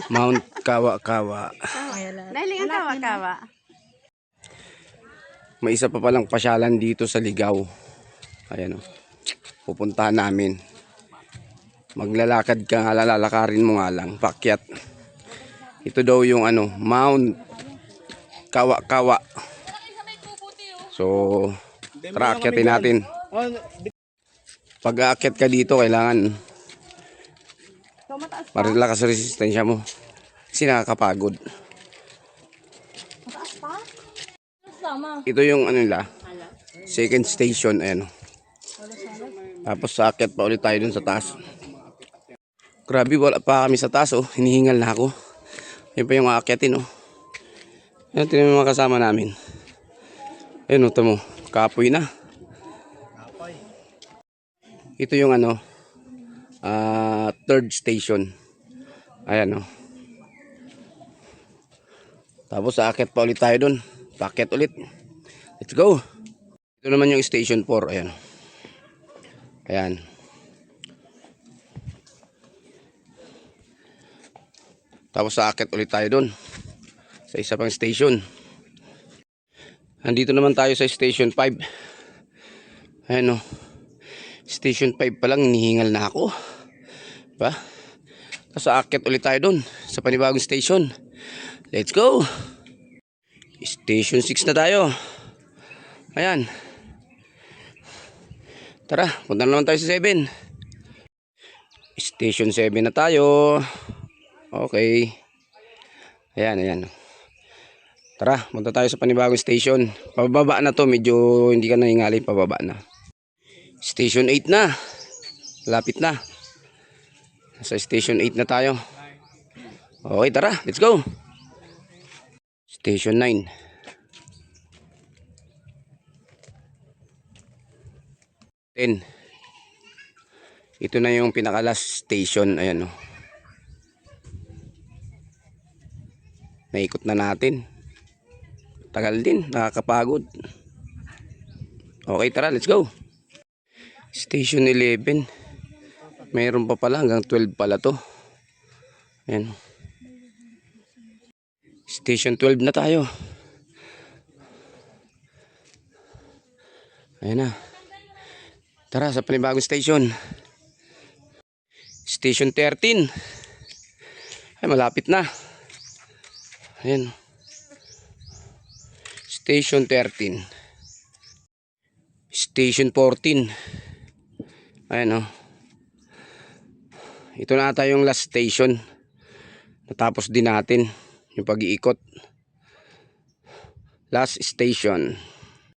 Mount Kawa-Kawa. Dahil ang kawa-kawa. May isa pa palang pasyalan dito sa Ligaw. Ayan o. Pupuntahan namin. Maglalakad ka nga, lalakarin mo nga lang. Pakyat. Ito daw yung ano, Mount Kawa-Kawa. So, tara, akyatin natin. Pag aakyat ka dito, kailangan marilakas resistensya mo. Kasi nakakapagod. Ito yung ano nila, second station. Ayan. Tapos aakyat pa ulit tayo dun sa taas. Grabe, wala pa kami sa taas. Oh. Hinihingal na ako. Ayan pa yung aakyatin. Oh. Ayan, tinan mo mga kasama namin. Ayan, ito mo. Kapoy na. Ito yung ano, third station. Ayan, oh. Tapos aakyat pa ulit tayo dun. Paakyat ulit. Let's go. Ito naman yung station 4. Ayan. Ayan. Tapos aakyat ulit tayo dun sa isa pang station. Andito naman tayo sa station 5. Ayan, oh. Station 5 pa lang, hinihingal na ako. Diba? Tapos aakyat ulit tayo dun sa panibagong station. Let's go. Station 6 na tayo. Ayan. Tara, punta na naman tayo sa 7. Station 7 na tayo. Okay. Ayan, ayan. Tara, punta tayo sa panibagong station. Pababa na to, medyo hindi ka nahingalin, pababa na. Station 8 na. Lapit na. Sa station 8 na tayo. Okay, tara, let's go. Station 9. Ito na yung pinaka last station. Ayan, oh. Naikot na natin. Tagal din, nakakapagod. Okay, tara, let's go. Station 11. Mayroon pa pala, hanggang 12 pala to. Ayan. Station 12 na tayo. Ayan na. Tara sa panibagong station. Station 13. Ay, malapit na. Ayan. Station 13. Station 14. Ayan, oh. Ito na ata yung last station. Natapos din natin yung pag-iikot. Last station.